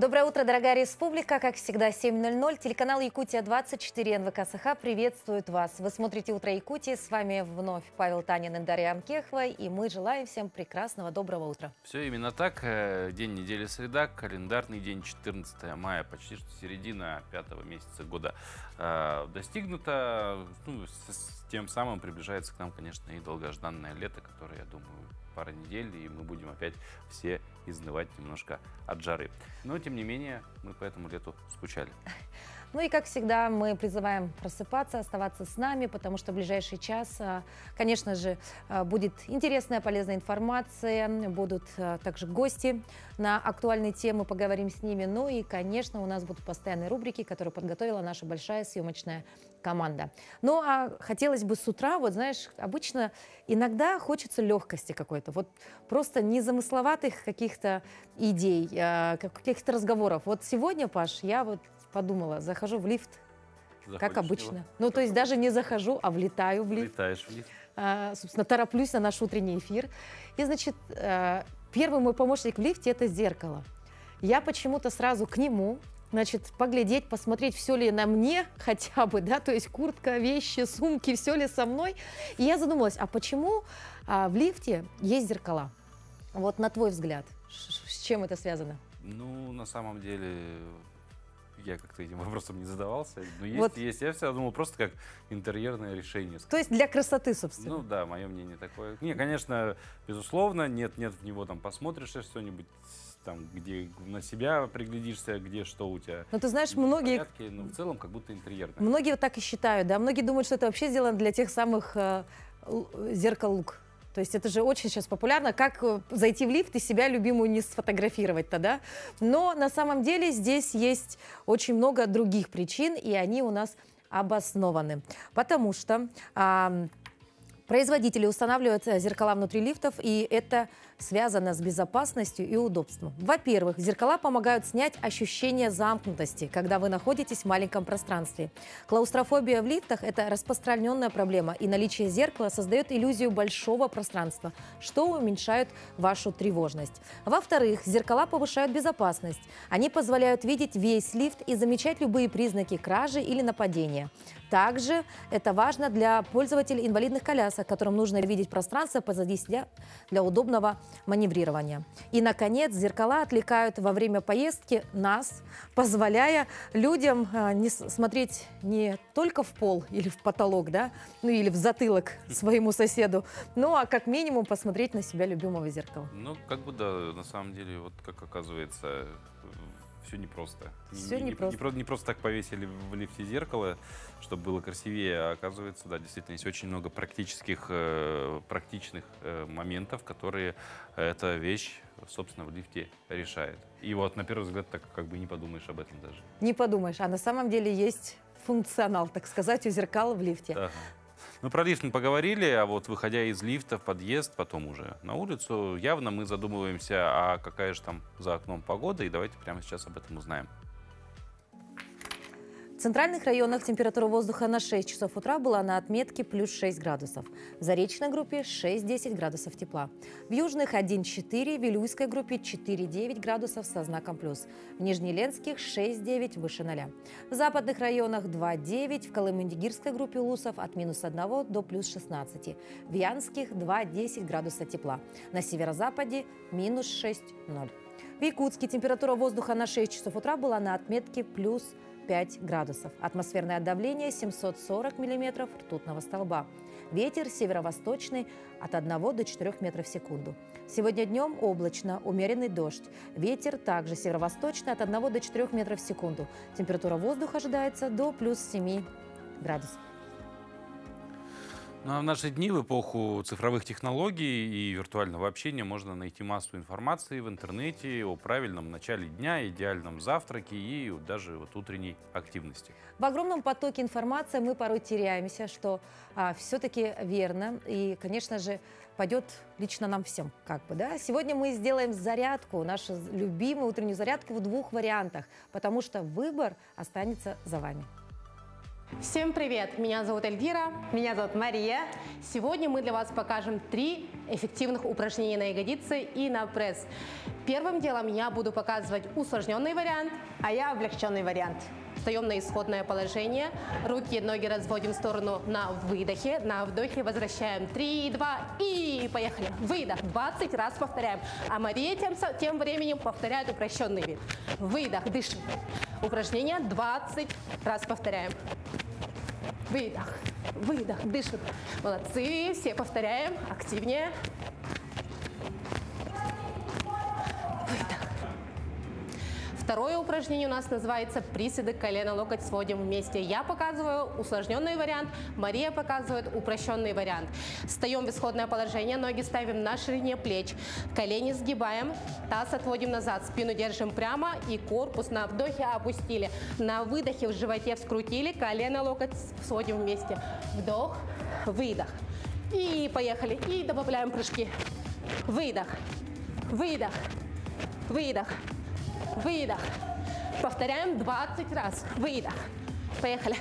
Доброе утро, дорогая республика. Как всегда, 7:00. Телеканал Якутия-24 НВК СХ приветствует вас. Вы смотрите «Утро Якутии». С вами вновь Павел Танин и Дарья Анкехова. И мы желаем всем прекрасного, доброго утра. Все именно так. День недели среда, календарный день 14 мая, почти что середина 5-го месяца года достигнута. Тем самым приближается к нам, конечно, и долгожданное лето, которое, я думаю, пара недель, и мы будем опять все изнывать немножко от жары. Но, тем не менее, мы по этому лету скучали. Ну и, как всегда, мы призываем просыпаться, оставаться с нами, потому что в ближайший час, конечно же, будет интересная, полезная информация, будут также гости на актуальные темы, поговорим с ними. Ну и, конечно, у нас будут постоянные рубрики, которые подготовила наша большая съемочная команда. Ну а хотелось бы с утра, вот знаешь, обычно иногда хочется легкости какой-то, вот просто незамысловатых каких-то идей, каких-то разговоров. Вот сегодня, Паш, я вот подумала, захожу в лифт, как обычно. Ну, то есть даже не захожу, а влетаю в лифт. Влетаешь в лифт. Собственно, тороплюсь на наш утренний эфир. И, значит, первый мой помощник в лифте – это зеркало. Я почему-то сразу к нему, значит, поглядеть, посмотреть, все ли на мне хотя бы, да, то есть куртка, вещи, сумки, все ли со мной. И я задумалась, а почему в лифте есть зеркала? Вот на твой взгляд, с чем это связано? Ну, на самом деле, я как-то этим вопросом не задавался. Но Вот. есть. Я всегда думал просто как интерьерное решение. То есть для красоты, собственно. Ну да, мое мнение такое. Не, конечно, безусловно, нет в него там посмотришь что-нибудь, там, где на себя приглядишься, где что у тебя. Но ты знаешь, многие... в порядке, но в целом как будто интерьерное. Многие вот так и считают, да, многие думают, что это вообще сделано для тех самых зеркал лук. То есть это же очень сейчас популярно, как зайти в лифт и себя любимую не сфотографировать-то, да? Но на самом деле здесь есть очень много других причин, и они у нас обоснованы. Потому что производители устанавливают зеркала внутри лифтов, и это связано с безопасностью и удобством. Во-первых, зеркала помогают снять ощущение замкнутости, когда вы находитесь в маленьком пространстве. Клаустрофобия в лифтах – это распространенная проблема, и наличие зеркала создает иллюзию большого пространства, что уменьшает вашу тревожность. Во-вторых, зеркала повышают безопасность. Они позволяют видеть весь лифт и замечать любые признаки кражи или нападения. Также это важно для пользователей инвалидных колясок, которым нужно видеть пространство позади себя для удобного маневрирования. И, наконец, зеркала отвлекают во время поездки нас, позволяя людям смотреть не только в пол или в потолок, да, ну или в затылок своему соседу, ну а как минимум посмотреть на себя любимого зеркала. Ну, как бы да, на самом деле, вот как оказывается, все непросто. Все непросто. Не просто так повесили в лифте зеркало, чтобы было красивее, а оказывается, да, действительно, есть очень много практичных моментов, которые эта вещь, собственно, в лифте решает. И вот на первый взгляд так как бы не подумаешь об этом даже. Не подумаешь, а на самом деле есть функционал, так сказать, у зеркала в лифте. Ага. Ну, про лифт мы поговорили, а вот выходя из лифта в подъезд, потом уже на улицу, явно мы задумываемся, а какая же там за окном погода, и давайте прямо сейчас об этом узнаем. В центральных районах температура воздуха на 6 часов утра была на отметке плюс 6 градусов. В Заречной группе 6-10 градусов тепла. В Южных 1,4, в Вилюйской группе 4,9 градусов со знаком плюс. В Нижнеленских 6,9 выше 0. В западных районах 2,9, в Колыму-Дигирской группе Улусов от минус 1 до плюс 16. В Янских 2,10 градуса тепла. На северо-западе минус 6,0. В Якутске температура воздуха на 6 часов утра была на отметке плюс 5 градусов. Атмосферное давление 740 миллиметров ртутного столба. Ветер северо-восточный от 1 до 4 метров в секунду. Сегодня днем облачно, умеренный дождь. Ветер также северо-восточный от 1 до 4 метров в секунду. Температура воздуха ожидается до плюс 7 градусов. Ну, а в наши дни, в эпоху цифровых технологий и виртуального общения, можно найти массу информации в интернете о правильном начале дня, идеальном завтраке и даже вот утренней активности. В огромном потоке информации мы порой теряемся, что все-таки верно. И, конечно же, пойдет лично нам всем. Да? Сегодня мы сделаем зарядку, нашу любимую утреннюю зарядку в 2 вариантах, потому что выбор останется за вами. Всем привет! Меня зовут Эльвира. Меня зовут Мария. Сегодня мы для вас покажем 3 эффективных упражнения на ягодицы и на пресс. Первым делом я буду показывать усложненный вариант, А я облегченный вариант. Встаем на исходное положение, руки и ноги разводим в сторону на выдохе, на вдохе возвращаем 3, 2 и поехали. Выдох, 20 раз повторяем. А Мария тем временем повторяет упрощенный вид. Выдох, дышим. Упражнение 20 раз повторяем. Выдох, выдох, дышим. Молодцы, все повторяем, активнее. Второе упражнение у нас называется приседы колено-локоть сводим вместе. Я показываю усложненный вариант, Мария показывает упрощенный вариант. Встаем в исходное положение, ноги ставим на ширине плеч, колени сгибаем, таз отводим назад, спину держим прямо и корпус на вдохе опустили. На выдохе в животе вскрутили, колено-локоть сводим вместе. Вдох, выдох. И поехали. И добавляем прыжки. Выдох, выдох, выдох. Выдох. Повторяем 20 раз. Выдох. Поехали.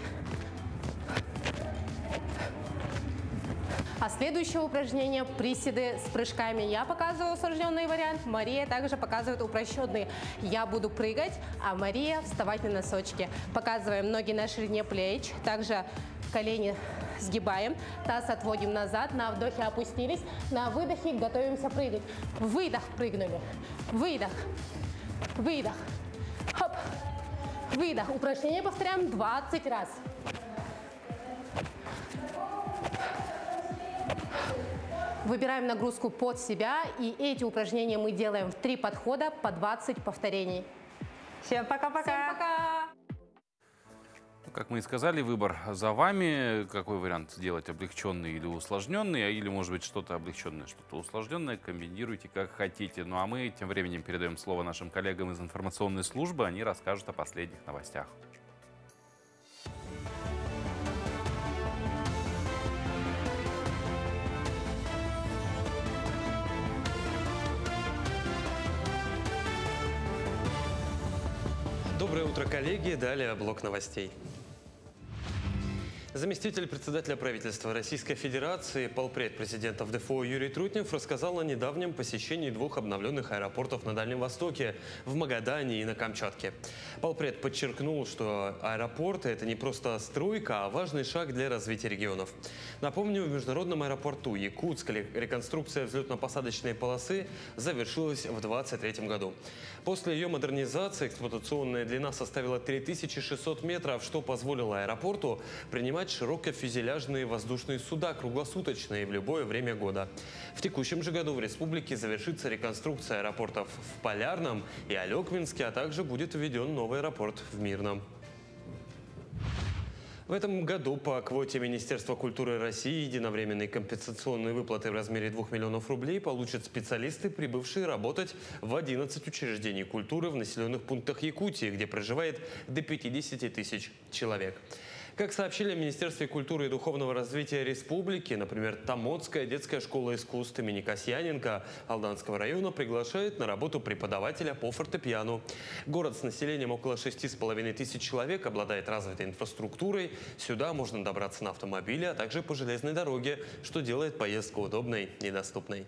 А следующее упражнение – приседы с прыжками. Я показываю усложненный вариант, Мария также показывает упрощенный. Я буду прыгать, а Мария вставать на носочки. Показываем ноги на ширине плеч, также колени сгибаем, таз отводим назад, на вдохе опустились, на выдохе готовимся прыгать. Выдох, прыгнули. Выдох. Выдох. Хоп. Выдох. Упражнение повторяем 20 раз. Выбираем нагрузку под себя, и эти упражнения мы делаем в 3 подхода по 20 повторений. Всем пока-пока. Всем пока! Как мы и сказали, выбор за вами. Какой вариант сделать, облегченный или усложненный, или, может быть, что-то облегченное, что-то усложненное. Комбинируйте как хотите. Ну а мы тем временем передаем слово нашим коллегам из информационной службы. Они расскажут о последних новостях. Доброе утро, коллеги. Далее блок новостей. Заместитель председателя правительства Российской Федерации, полпред президента ВДФО Юрий Трутнев рассказал о недавнем посещении 2 обновленных аэропортов на Дальнем Востоке, в Магадане и на Камчатке. Полпред подчеркнул, что аэропорты – это не просто стройка, а важный шаг для развития регионов. Напомню, в международном аэропорту Якутска реконструкция взлетно-посадочной полосы завершилась в 2023 году. После ее модернизации эксплуатационная длина составила 3600 метров, что позволило аэропорту принимать широкофюзеляжные воздушные суда круглосуточно и в любое время года. В текущем же году в республике завершится реконструкция аэропортов в Полярном и Алеквинске, а также будет введен новый аэропорт в Мирном. В этом году по квоте Министерства культуры России единовременные компенсационные выплаты в размере 2 миллионов рублей получат специалисты, прибывшие работать в 11 учреждений культуры в населенных пунктах Якутии, где проживает до 50 тысяч человек. Как сообщили в Министерстве культуры и духовного развития республики, например, Томодская детская школа искусств имени Касьяненко Алданского района приглашает на работу преподавателя по фортепиано. Город с населением около 6,5 тысяч человек обладает развитой инфраструктурой. Сюда можно добраться на автомобиле, а также по железной дороге, что делает поездку удобной и доступной.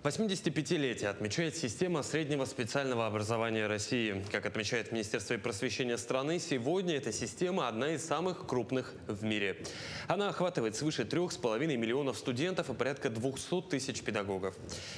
85-летие отмечает система среднего специального образования России. Как отмечает Министерство просвещения страны, сегодня эта система одна из самых крупных в мире. Она охватывает свыше 3,5 миллионов студентов и порядка 200 тысяч педагогов.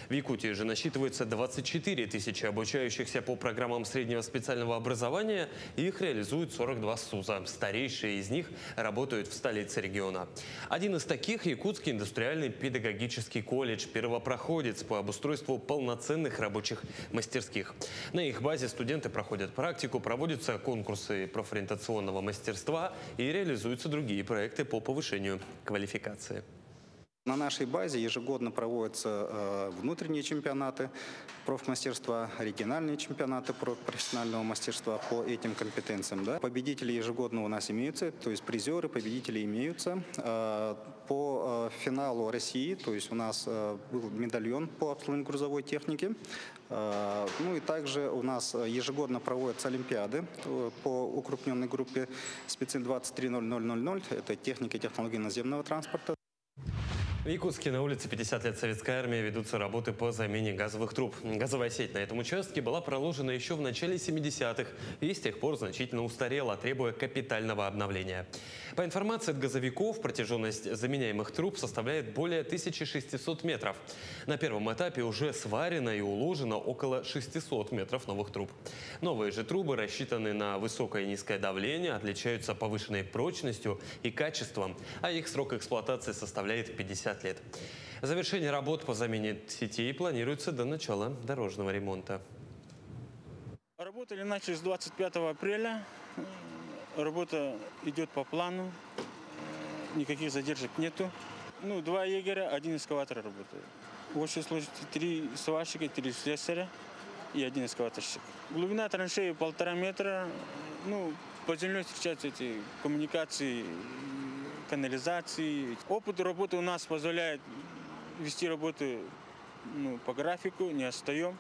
В Якутии же насчитывается 24 тысячи обучающихся по программам среднего специального образования. Их реализуют 42 СУЗа. Старейшие из них работают в столице региона. Один из таких – Якутский индустриальный педагогический колледж, первопроходец по обустройству полноценных рабочих мастерских. На их базе студенты проходят практику, проводятся конкурсы профориентационного мастерства и реализуются другие проекты по повышению квалификации. На нашей базе ежегодно проводятся внутренние чемпионаты профмастерства, региональные чемпионаты профессионального мастерства по этим компетенциям. Да. Победители ежегодно у нас имеются, то есть призеры, победители имеются. По финалу России, то есть у нас был медальон по обслуживанию грузовой техники. Ну и также у нас ежегодно проводятся олимпиады по укрупненной группе специ 2300000. Это техника и технологии наземного транспорта. В Якутске на улице 50 лет Советской Армии ведутся работы по замене газовых труб. Газовая сеть на этом участке была проложена еще в начале 70-х и с тех пор значительно устарела, требуя капитального обновления. По информации от газовиков, протяженность заменяемых труб составляет более 1600 метров. На первом этапе уже сварено и уложено около 600 метров новых труб. Новые же трубы рассчитаны на высокое и низкое давление, отличаются повышенной прочностью и качеством, а их срок эксплуатации составляет 50 лет. Завершение работ по замене сетей планируется до начала дорожного ремонта. Работали начали с 25 апреля. Работа идет по плану. Никаких задержек нету. 2 егеря, 1 экскаватор работает. В общей сложности 3 сварщика, 3 слесаря и 1 экскаваторщик. Глубина траншеи 1,5 метра. По земле встречаются эти коммуникации, канализации. Опыт работы у нас позволяет вести работы по графику, не отстаем.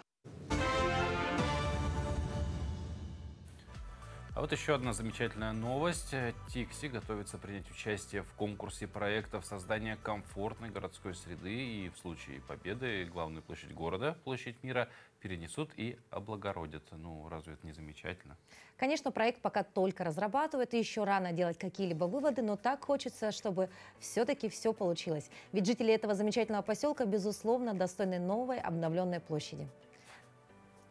А вот еще одна замечательная новость. Тикси готовится принять участие в конкурсе проектов создания комфортной городской среды. И в случае победы главную площадь города, площадь мира, перенесут и облагородят. Разве это не замечательно? Конечно, проект пока только разрабатывают, и еще рано делать какие-либо выводы, но так хочется, чтобы все-таки все получилось. Ведь жители этого замечательного поселка, безусловно, достойны новой обновленной площади.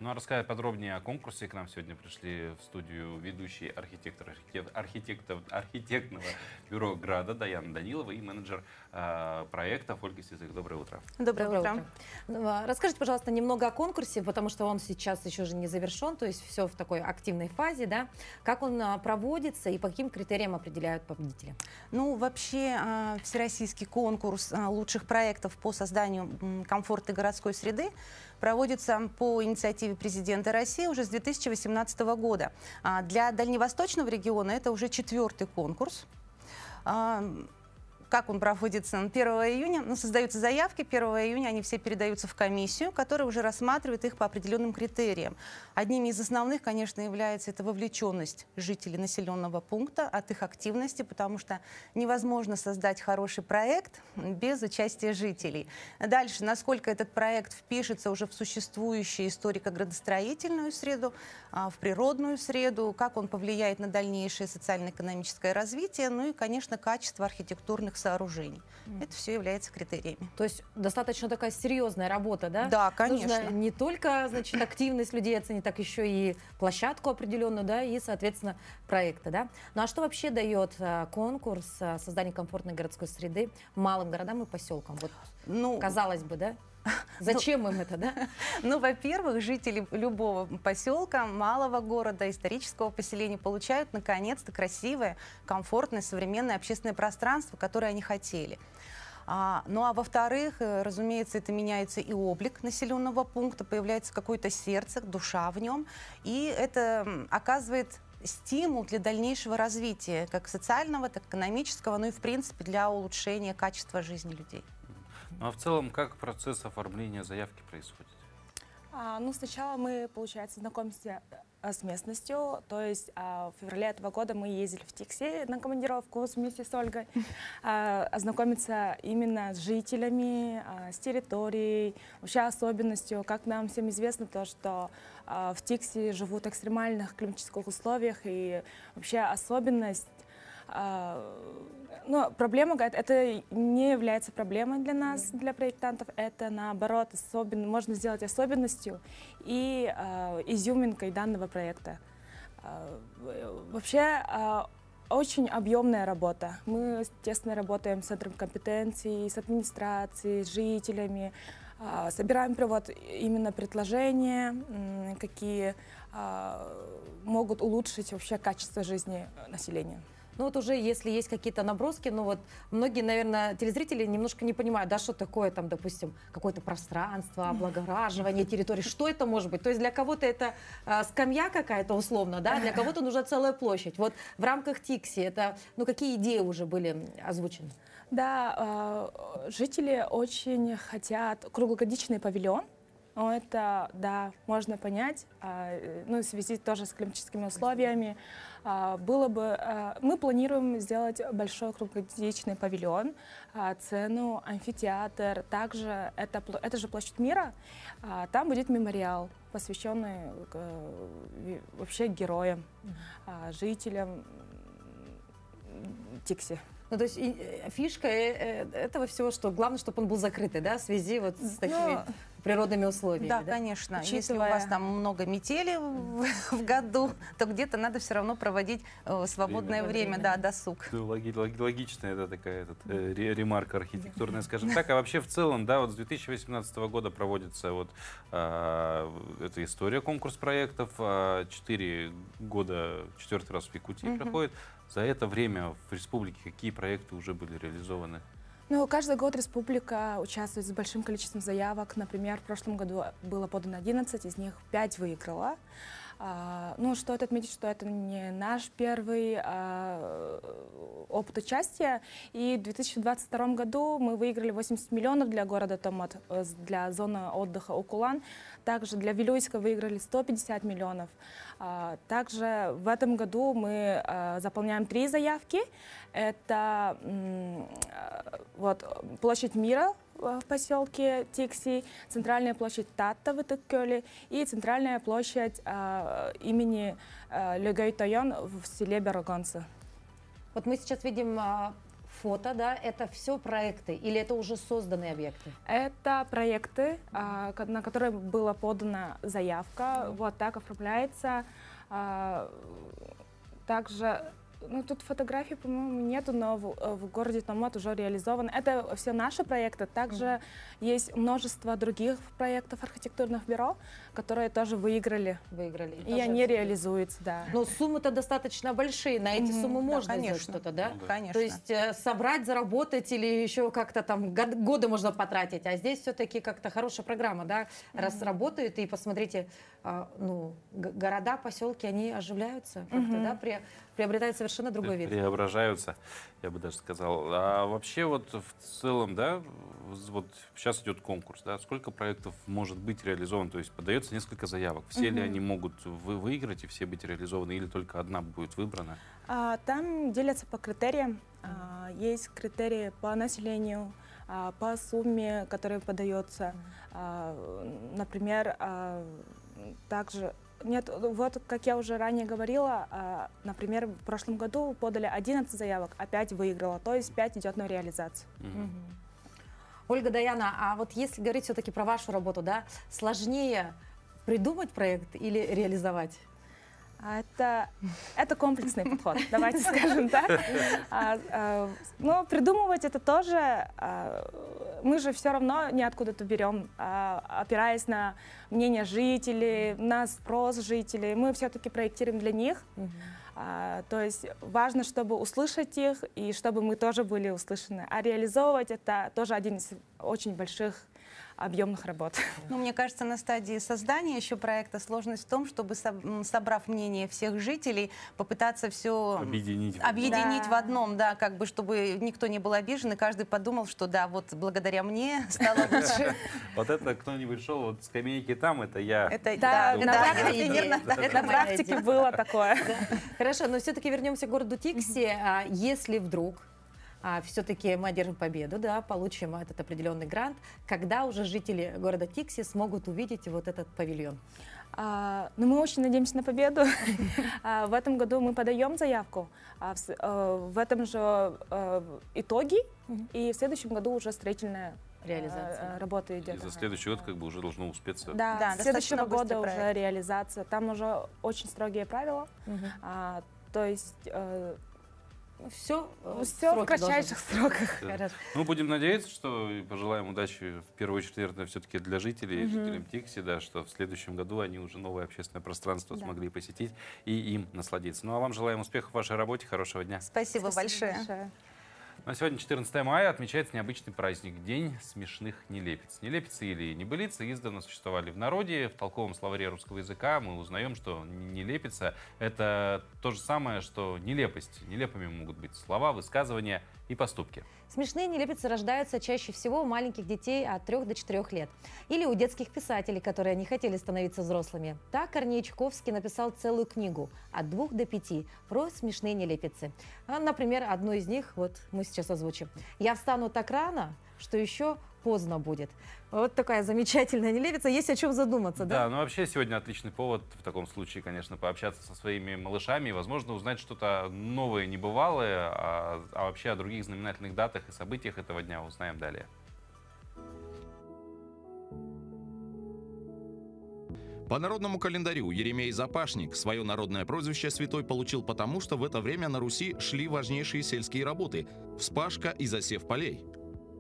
А рассказать подробнее о конкурсе к нам сегодня пришли в студию ведущий архитектор архитектного бюро «Града» Даяна Данилова и менеджер проекта Ольга Сизых. Доброе утро. Доброе утро. Расскажите, пожалуйста, немного о конкурсе, потому что он сейчас еще же не завершен, то есть все в такой активной фазе, да? Как он проводится и по каким критериям определяют победителя? Вообще, всероссийский конкурс лучших проектов по созданию комфортной городской среды проводится по инициативе президента России уже с 2018 года. Для Дальневосточного региона это уже 4-й конкурс. Как он проводится? 1 июня создаются заявки, 1 июня они все передаются в комиссию, которая уже рассматривает их по определенным критериям. Одними из основных, конечно, является это вовлеченность жителей населенного пункта от их активности, потому что невозможно создать хороший проект без участия жителей. Дальше, насколько этот проект впишется уже в существующую историко-градостроительную среду, в природную среду, как он повлияет на дальнейшее социально-экономическое развитие, и, конечно, качество архитектурных сооружений. Это все является критериями. То есть достаточно такая серьезная работа, да? Да, конечно. Нужно не только, активность людей оценить, так еще и площадку определенную, да, и, соответственно, проекты, да? А что вообще дает конкурс создания комфортной городской среды малым городам и поселкам? Казалось бы, да? Зачем им это, да? Во-первых, жители любого поселка, малого города, исторического поселения получают, наконец-то, красивое, комфортное, современное общественное пространство, которое они хотели. Во-вторых, разумеется, это меняется и облик населенного пункта, появляется какое-то сердце, душа в нем, и это оказывает стимул для дальнейшего развития, как социального, так и экономического, и, в принципе, для улучшения качества жизни людей. А в целом, как процесс оформления заявки происходит? Сначала мы, получается, знакомимся с местностью. То есть в феврале этого года мы ездили в Тикси на командировку вместе с Ольгой, ознакомиться именно с жителями, с территорией, вообще особенностью. Как нам всем известно, то, что в Тикси живут в экстремальных климатических условиях, и вообще особенность. Проблема, это не является проблемой для нас, для проектантов. Это, наоборот, можно сделать особенностью и изюминкой данного проекта. Вообще, очень объемная работа. Мы, естественно, работаем с центром компетенций, с администрацией, с жителями, собираем именно предложения, какие могут улучшить вообще качество жизни населения. Ну вот уже если есть какие-то наброски, ну вот многие, наверное, телезрители немножко не понимают, да, что такое там, допустим, какое-то пространство, облагораживание территории, что это может быть? То есть для кого-то это скамья какая-то условно, да, для кого-то нужна целая площадь. Вот в рамках Тикси это, ну какие идеи уже были озвучены? Да, жители очень хотят круглогодичный павильон. Это, да, можно понять, ну, в связи тоже с климатическими условиями. Мы планируем сделать большой круглогодичный павильон, цену, амфитеатр. Также это же площадь мира, там будет мемориал, посвященный вообще героям, жителям Тикси. Ну, то есть фишка этого всего, что главное, чтобы он был закрытый, да, в связи вот с такими природными условиями. Да, конечно. Если у вас там много метели в году, то где-то надо все равно проводить свободное время, да, досуг. Логичная это такая ремарка архитектурная, скажем так. А вообще в целом, да, вот с 2018 года проводится вот эта история, конкурс проектов. 4 года, 4-й раз в Якутии проходит. За это время в республике какие проекты уже были реализованы? Ну, каждый год республика участвует с большим количеством заявок. Например, в прошлом году было подано 11, из них 5 выиграла. Ну, стоит отметить, что это не наш первый опыт участия. И в 2022 году мы выиграли 80 миллионов для города Томат, для зоны отдыха Укулан. Также для Вилюйска выиграли 150 миллионов. Также в этом году мы заполняем 3 заявки. Это вот, площадь мира в поселке Тикси, центральная площадь Татта в Итыккёле и центральная площадь имени Лёгэй Тойон в селе Берогонцы. Вот мы сейчас видим фото, да, это все проекты или это уже созданные объекты? Это проекты, на которые была подана заявка, вот так оформляется. Также, ну, тут фотографий, по-моему, нету, но в городе Томат уже реализованы. Это все наши проекты. Также есть множество других проектов архитектурных бюро, которые тоже выиграли. И они реализуются, да. Но суммы-то достаточно большие, на эти суммы можно сделать что-то, да? Конечно. То есть собрать, заработать или еще как-то там годы можно потратить. А здесь все-таки как-то хорошая программа, да, раз работает. И посмотрите, ну, города, поселки, они оживляются, как-то, да, приобретают совершенно другой вид. Преображаются, я бы даже сказал. А вообще вот в целом, да, вот сейчас идет конкурс, да, сколько проектов может быть реализован? То есть подается несколько заявок. Все ли они могут выиграть и все быть реализованы, или только одна будет выбрана? Там делятся по критериям. Есть критерии по населению, по сумме, которая подается. Например, также... Нет, вот как я уже ранее говорила, например, в прошлом году подали 11 заявок, а 5 выиграла, то есть 5 идет на реализацию. Ольга, Даяна, а вот если говорить все-таки про вашу работу, да, сложнее придумать проект или реализовать? Это комплексный подход, давайте скажем так. Но придумывать это тоже, мы же все равно ниоткуда-то берем, опираясь на мнение жителей, на спрос жителей. Мы все-таки проектируем для них. То есть важно, чтобы услышать их и чтобы мы тоже были услышаны. А реализовывать это тоже один из очень больших объемных работ. Ну, мне кажется, на стадии создания еще проекта сложность в том, чтобы, собрав мнение всех жителей, попытаться все объединить в одном, да, как бы, чтобы никто не был обижен, и каждый подумал, что да, вот благодаря мне стало лучше. Вот это кто-нибудь шел, вот скамейки там, это я. На практике было такое. Хорошо, но все-таки вернемся к городу Тикси. Если вдруг все-таки мы одержим победу, да, получим этот определенный грант, когда уже жители города Тикси смогут увидеть вот этот павильон? Ну, мы очень надеемся на победу. В этом году мы подаем заявку, в этом же итоги, и в следующем году уже строительная работа идет. И за следующий год как бы уже должно успеться. Да, следующего года уже реализация. Там уже очень строгие правила, то есть Все, Все в кратчайших сроках. Да. Ну, будем надеяться, что и пожелаем удачи, в первую очередь, наверное, все-таки для жителей, жителям Тикси, да, что в следующем году они уже новое общественное пространство смогли посетить и им насладиться. Ну, а вам желаем успехов в вашей работе, хорошего дня. Спасибо большое. На сегодня, 14 мая, отмечается необычный праздник – День смешных нелепиц. Нелепицы или небылицы издавна существовали в народе. В толковом словаре русского языка мы узнаем, что нелепица – это то же самое, что нелепость. Нелепыми могут быть слова, высказывания и поступки. Смешные нелепицы рождаются чаще всего у маленьких детей от 3 до 4 лет. Или у детских писателей, которые не хотели становиться взрослыми. Так Корней Чуковский написал целую книгу «От 2 до 5» про смешные нелепицы. Например, одну из них вот мы сейчас озвучим. «Я встану так рано, что еще поздно будет». Вот такая замечательная нелепица, есть о чем задуматься, да? Да, ну вообще сегодня отличный повод в таком случае, конечно, пообщаться со своими малышами и, возможно, узнать что-то новое, небывалое, а вообще о других знаменательных датах и событиях этого дня узнаем далее. По народному календарю Еремей Запашник свое народное прозвище «Святой» получил потому, что в это время на Руси шли важнейшие сельские работы – вспашка и засев полей.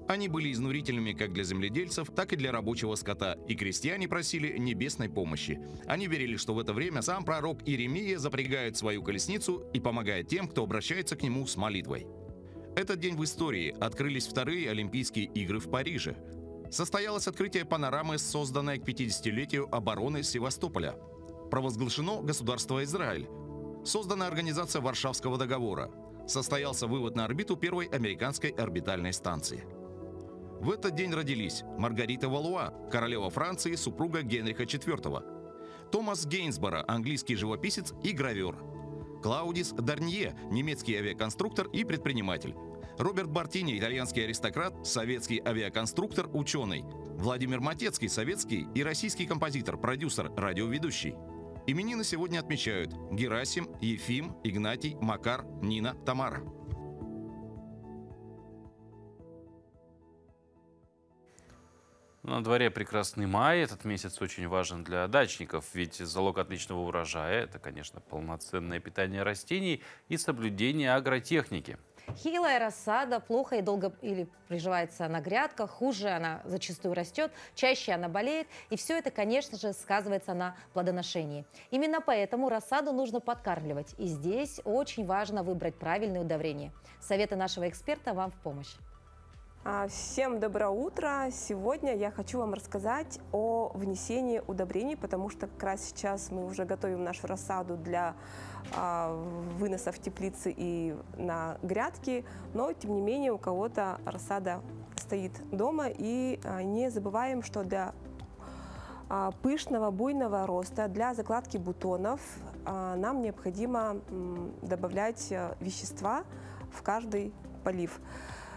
Они были изнурительными как для земледельцев, так и для рабочего скота, и крестьяне просили небесной помощи. Они верили, что в это время сам пророк Иеремия запрягает свою колесницу и помогает тем, кто обращается к нему с молитвой. Этот день в истории открылись вторые Олимпийские игры в Париже. Состоялось открытие панорамы, созданной к 50-летию обороны Севастополя. Провозглашено государство Израиль. Создана организация Варшавского договора. Состоялся вывод на орбиту первой американской орбитальной станции. В этот день родились Маргарита Валуа, королева Франции, супруга Генриха IV, Томас Гейнсборо, английский живописец и гравер, Клаудис Дарнье, немецкий авиаконструктор и предприниматель, Роберт Бартини, итальянский аристократ, советский авиаконструктор, ученый, Владимир Матецкий, советский и российский композитор, продюсер, радиоведущий. Именины сегодня отмечают Герасим, Ефим, Игнатий, Макар, Нина, Тамара. На дворе прекрасный май. Этот месяц очень важен для дачников, ведь залог отличного урожая – это, конечно, полноценное питание растений и соблюдение агротехники. Хилая рассада плохо и долго или приживается на грядках, хуже она зачастую растет, чаще она болеет, и все это, конечно же, сказывается на плодоношении. Именно поэтому рассаду нужно подкармливать, и здесь очень важно выбрать правильное удобрение. Советы нашего эксперта вам в помощь. Всем доброе утро! Сегодня я хочу вам рассказать о внесении удобрений, потому что как раз сейчас мы уже готовим нашу рассаду для выноса в теплицы и на грядки, но тем не менее у кого-то рассада стоит дома, и не забываем, что для пышного буйного роста, для закладки бутонов нам необходимо добавлять вещества в каждый полив.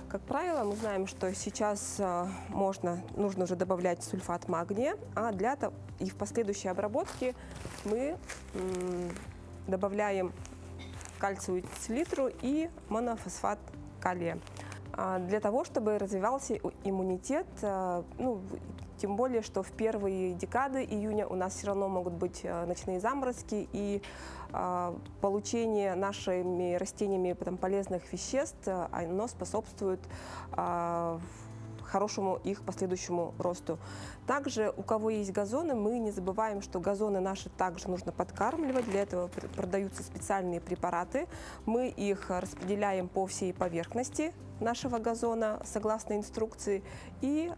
Как правило, мы знаем, что сейчас нужно уже добавлять сульфат магния, а для того и в последующей обработке мы добавляем кальциевую селитру и монофосфат калия. Для того, чтобы развивался иммунитет, тем более, что в первые декады июня у нас все равно могут быть ночные заморозки, и получение нашими растениями полезных веществ, оно способствует хорошему их последующему росту. Также, у кого есть газоны, мы не забываем, что газоны наши также нужно подкармливать. Для этого продаются специальные препараты. Мы их распределяем по всей поверхности нашего газона согласно инструкции. И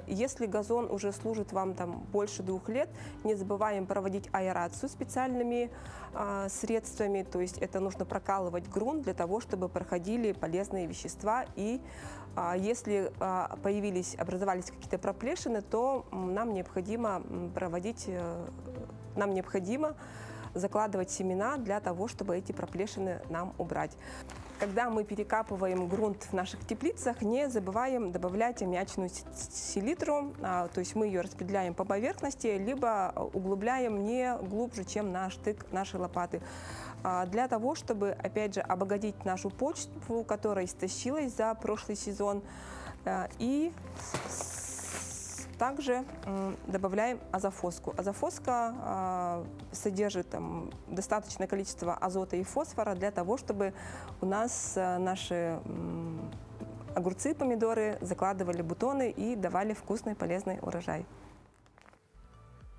если газон уже служит вам больше 2 лет, не забываем проводить аэрацию специальными средствами. То есть это нужно прокалывать грунт для того, чтобы проходили полезные вещества. И если образовались какие-то проплешины, то нам необходимо закладывать семена для того, чтобы эти проплешины нам убрать. Когда мы перекапываем грунт в наших теплицах, не забываем добавлять аммиачную селитру, то есть мы ее распределяем по поверхности, либо углубляем не глубже, чем на штык нашей лопаты. Для того, чтобы, опять же, обогатить нашу почву, которая истощилась за прошлый сезон, и также добавляем азофоску. Азофоска содержит достаточное количество азота и фосфора для того, чтобы у нас наши огурцы, помидоры закладывали бутоны и давали вкусный, полезный урожай.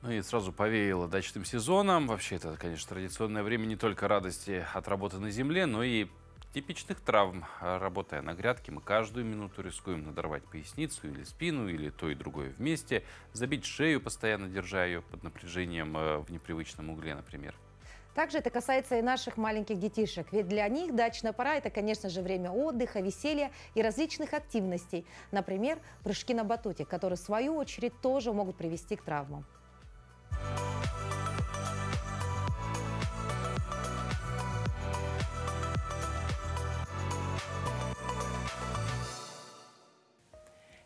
Ну и сразу повеяло дачным сезоном. Вообще, это, конечно, традиционное время не только радости от работы на земле, но и типичных травм. Работая на грядке, мы каждую минуту рискуем надорвать поясницу или спину, или то и другое вместе, забить шею, постоянно держа ее под напряжением в непривычном угле, например. Также это касается и наших маленьких детишек, ведь для них дачная пора – это, конечно же, время отдыха, веселья и различных активностей. Например, прыжки на батуте, которые, в свою очередь, тоже могут привести к травмам.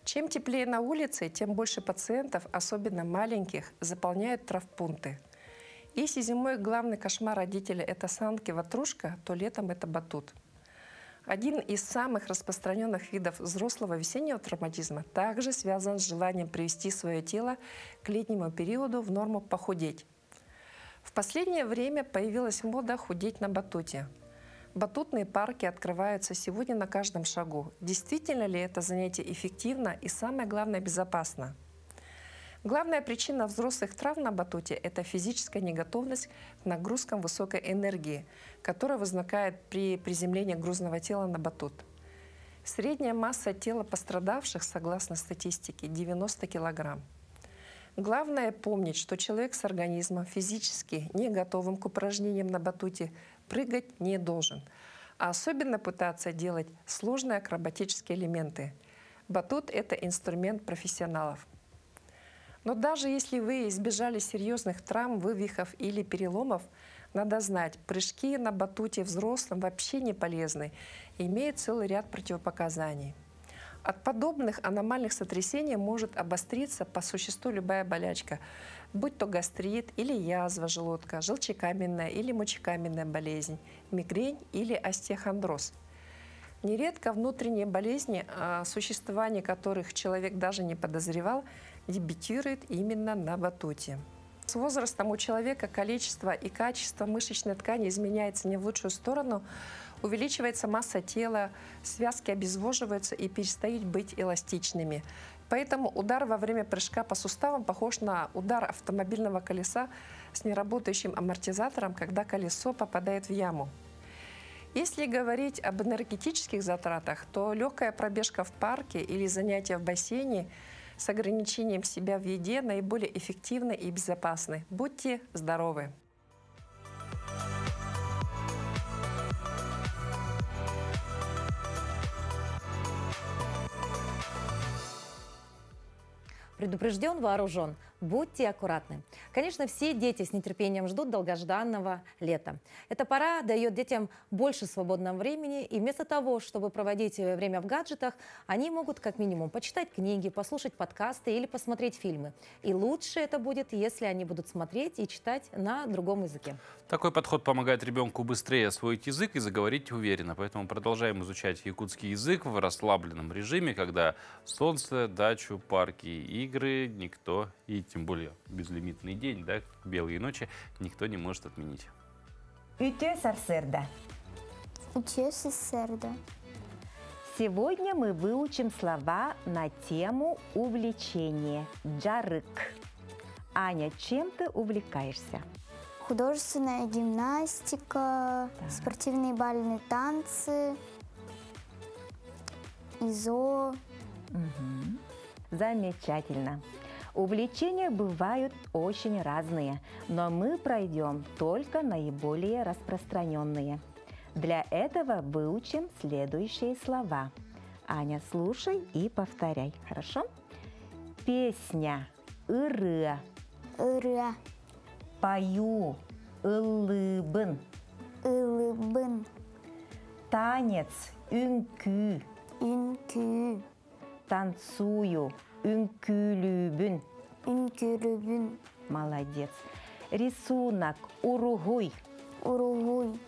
Чем теплее на улице, тем больше пациентов, особенно маленьких, заполняют травмпункты. Если зимой главный кошмар родителей – это санки, ватрушка, то летом это батут. Один из самых распространенных видов взрослого весеннего травматизма также связан с желанием привести свое тело к летнему периоду в норму похудеть. В последнее время появилась мода худеть на батуте. Батутные парки открываются сегодня на каждом шагу. Действительно ли это занятие эффективно и, самое главное, безопасно? Главная причина взрослых травм на батуте – это физическая неготовность к нагрузкам высокой энергии, которая возникает при приземлении грузного тела на батут. Средняя масса тела пострадавших, согласно статистике, 90 кг. Главное помнить, что человек с организмом физически не готовым к упражнениям на батуте прыгать не должен, а особенно пытаться делать сложные акробатические элементы. Батут – это инструмент профессионалов. Но даже если вы избежали серьезных травм, вывихов или переломов, надо знать, прыжки на батуте взрослым вообще не полезны и имеют целый ряд противопоказаний. От подобных аномальных сотрясений может обостриться по существу любая болячка, будь то гастрит или язва желудка, желчекаменная или мочекаменная болезнь, мигрень или остеохондроз. Нередко внутренние болезни, о существовании которых человек даже не подозревал, дебютируют именно на батуте. С возрастом у человека количество и качество мышечной ткани изменяется не в лучшую сторону, увеличивается масса тела, связки обезвоживаются и перестают быть эластичными. Поэтому удар во время прыжка по суставам похож на удар автомобильного колеса с неработающим амортизатором, когда колесо попадает в яму. Если говорить об энергетических затратах, то легкая пробежка в парке или занятия в бассейне с ограничением себя в еде наиболее эффективны и безопасны. Будьте здоровы! Предупрежден, вооружен. Будьте аккуратны. Конечно, все дети с нетерпением ждут долгожданного лета. Эта пора дает детям больше свободного времени, и вместо того, чтобы проводить время в гаджетах, они могут как минимум почитать книги, послушать подкасты или посмотреть фильмы. И лучше это будет, если они будут смотреть и читать на другом языке. Такой подход помогает ребенку быстрее освоить язык и заговорить уверенно. Поэтому продолжаем изучать якутский язык в расслабленном режиме, когда солнце, дачу, парки, игры никто, и тем более безлимитный день, да, белые ночи, никто не может отменить. Сегодня мы выучим слова на тему увлечения. Джарык. Аня, чем ты увлекаешься? Художественная гимнастика, спортивные бальные танцы, ИЗО. Замечательно. Увлечения бывают очень разные, но мы пройдем только наиболее распространенные. Для этого выучим следующие слова. Аня, слушай и повторяй, хорошо? Песня «Ыры». Ыры. Пою «Улыбын». Улыбын. Танец «Үнкү». Үнкү. Танцую «Үнкүлүбүн». Үнкүлүбүн. Молодец. Рисунок «Уругуй». Уругуй.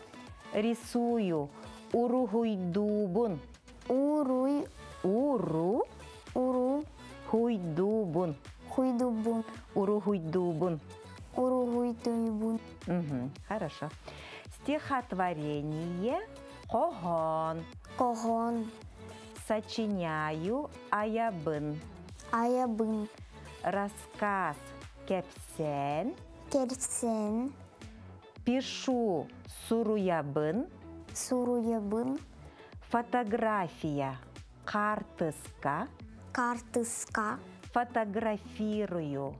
Рисую «Уругуйдубун». Уруй. Уру. Уру. Хуйдубун. Хуйдубун. Уругуйдубун. Уругуйдубун. Хорошо. Стихотворение когон. Когон. Сочиняю аябын. Аябын. Рассказ кепсен. Керсен. Пишу суруябын. Суруябын. Фотография картыска. Картыска. Фотографирую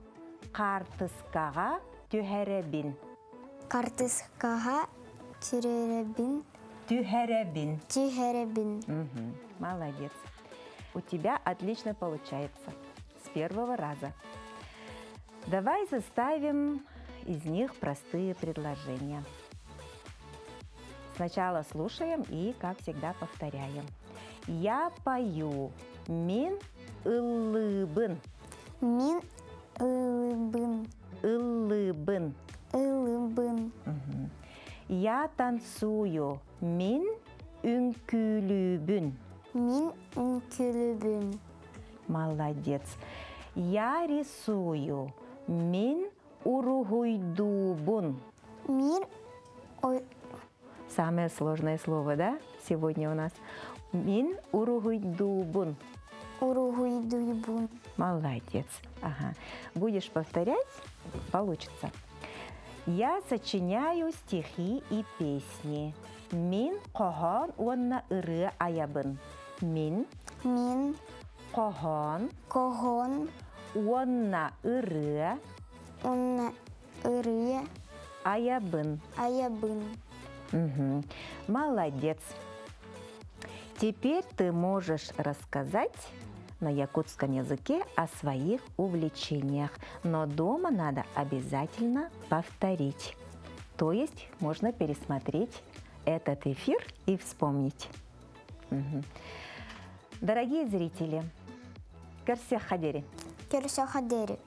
картыскага тюхеребин. Картыскага тюреребин. Тюхеребин. Тюхеребин. Молодец. У тебя отлично получается. С первого раза. Давай составим из них простые предложения. Сначала слушаем и, как всегда, повторяем. Я пою мин ылыбын. Мин ылыбын. Ылыбын. Ылыбын. Я танцую мин үнкүлүбүн. Мин үнкүлүбүн. Молодец. Я рисую мин уругуйдубун. Мин Самое сложное слово, да, сегодня у нас? Мин уругуйдубун. Уругуйдубун. Молодец. Ага. Будешь повторять, получится. Я сочиняю стихи и песни. Мин когон уонна ыры аябын. Мин когон уонна ыры аябын. Молодец. Теперь ты можешь рассказать на якутском языке о своих увлечениях, но дома надо обязательно повторить. То есть можно пересмотреть этот эфир и вспомнить. Дорогие зрители, Керсех Хадери. Керсех Хадери.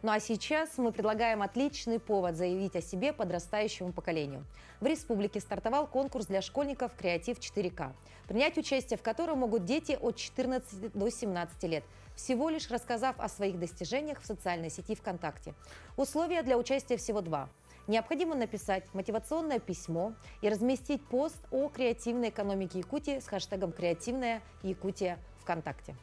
Ну а сейчас мы предлагаем отличный повод заявить о себе подрастающему поколению. В республике стартовал конкурс для школьников «Креатив 4К», принять участие в котором могут дети от 14 до 17 лет, всего лишь рассказав о своих достижениях в социальной сети ВКонтакте. Условия для участия всего два. Необходимо написать мотивационное письмо и разместить пост о креативной экономике Якутии с хэштегом «Креативная Якутия ВКонтакте».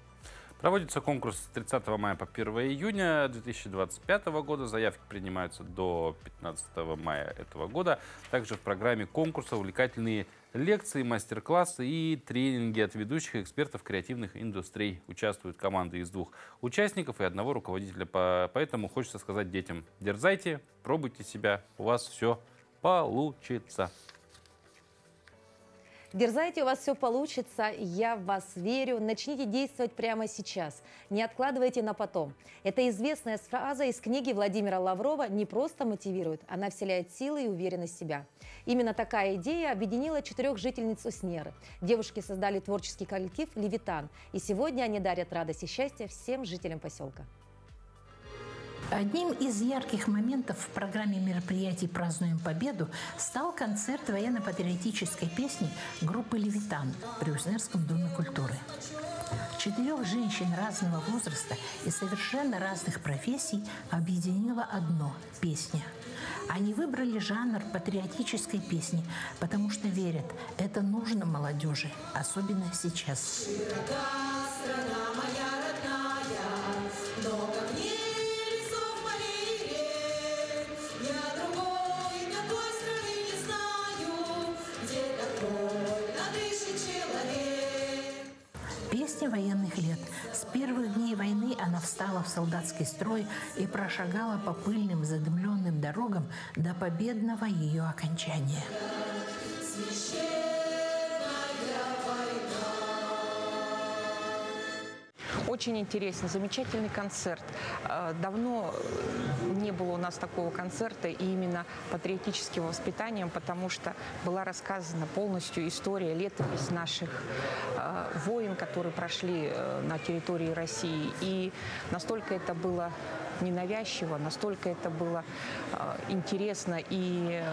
Проводится конкурс с 30 мая по 1 июня 2025 года. Заявки принимаются до 15 мая этого года. Также в программе конкурса увлекательные лекции, мастер-классы и тренинги от ведущих экспертов креативных индустрий. Участвуют команды из 2 участников и 1 руководителя. Поэтому хочется сказать детям: дерзайте, пробуйте себя, у вас все получится. Дерзайте, у вас все получится, я в вас верю. Начните действовать прямо сейчас, не откладывайте на потом. Эта известная фраза из книги Владимира Лаврова не просто мотивирует, она вселяет силы и уверенность в себя. Именно такая идея объединила 4 жительниц Уснеры. Девушки создали творческий коллектив «Левитан», и сегодня они дарят радость и счастье всем жителям поселка. Одним из ярких моментов в программе мероприятий «Празднуем Победу» стал концерт военно-патриотической песни группы «Левитан» при Уснерском доме культуры. 4 женщин разного возраста и совершенно разных профессий объединило одно – песня. Они выбрали жанр патриотической песни, потому что верят, это нужно молодежи, особенно сейчас. Песня военных лет. С первых дней войны она встала в солдатский строй и прошагала по пыльным задымленным дорогам до победного ее окончания. Очень интересный, замечательный концерт. Давно не было у нас такого концерта и именно патриотическим воспитанием, потому что была рассказана полностью история, летопись наших войн, которые прошли на территории России. И настолько это было ненавязчиво, настолько это было интересно и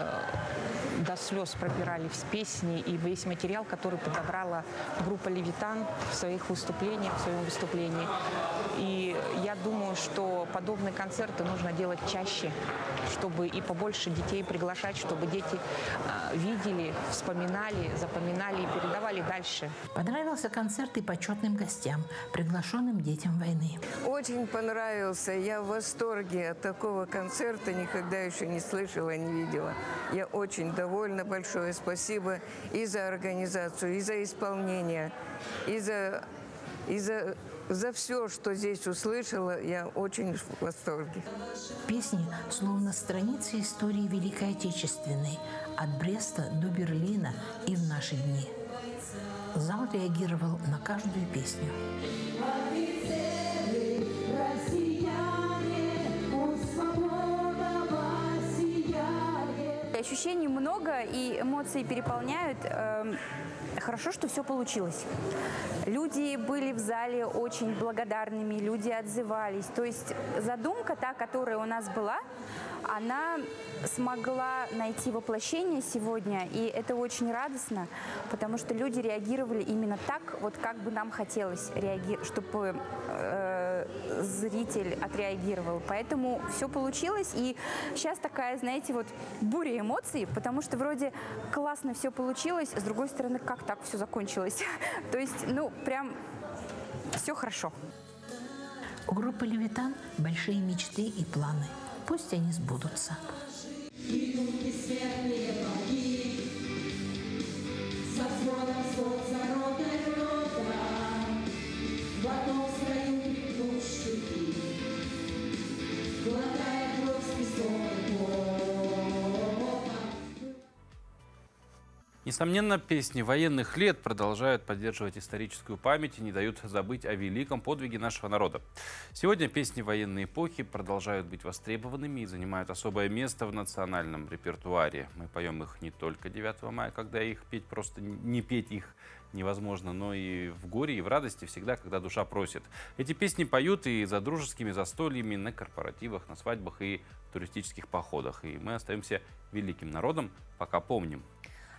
до слез пропирали в песни и весь материал, который подобрала группа «Левитан» в своем выступлении. И я думаю, что подобные концерты нужно делать чаще, чтобы и побольше детей приглашать, чтобы дети видели, вспоминали, запоминали и передавали дальше. Понравился концерт и почетным гостям, приглашенным детям войны. Очень понравился. Я в восторге от такого концерта. Никогда еще не слышала, не видела. Я очень довольна. Большое спасибо и за организацию, и за исполнение, и за все, что здесь услышала. Я очень в восторге. Песни словно страницы истории Великой Отечественной, от Бреста до Берлина и в наши дни. Зал реагировал на каждую песню. Ощущений много и эмоции переполняют. Хорошо, что все получилось. Люди были в зале очень благодарными, люди отзывались. То есть задумка та, которая у нас была, она смогла найти воплощение сегодня, и это очень радостно, потому что люди реагировали именно так, вот как бы нам хотелось, чтобы зритель отреагировал. Поэтому все получилось, и сейчас такая, знаете, вот буря эмоций, потому что вроде классно все получилось, с другой стороны, как так все закончилось? То есть, ну, прям все хорошо. У группы «Левитан» большие мечты и планы. Пусть они сбудутся. Несомненно, песни военных лет продолжают поддерживать историческую память и не дают забыть о великом подвиге нашего народа. Сегодня песни военной эпохи продолжают быть востребованными и занимают особое место в национальном репертуаре. Мы поем их не только 9 мая, когда их петь просто не петь их невозможно, но и в горе, и в радости, всегда, когда душа просит. Эти песни поют и за дружескими застольями, на корпоративах, на свадьбах и туристических походах. И мы остаемся великим народом, пока помним.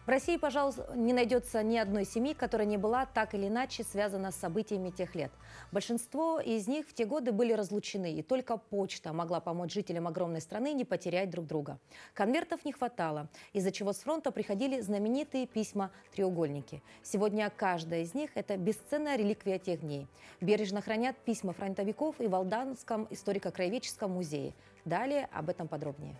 В России, пожалуйста, не найдется ни одной семьи, которая не была так или иначе связана с событиями тех лет. Большинство из них в те годы были разлучены, и только почта могла помочь жителям огромной страны не потерять друг друга. Конвертов не хватало, из-за чего с фронта приходили знаменитые письма-треугольники. Сегодня каждая из них – это бесценная реликвия тех дней. Бережно хранят письма фронтовиков и в Алданском историко-краеведческом музее. Далее об этом подробнее.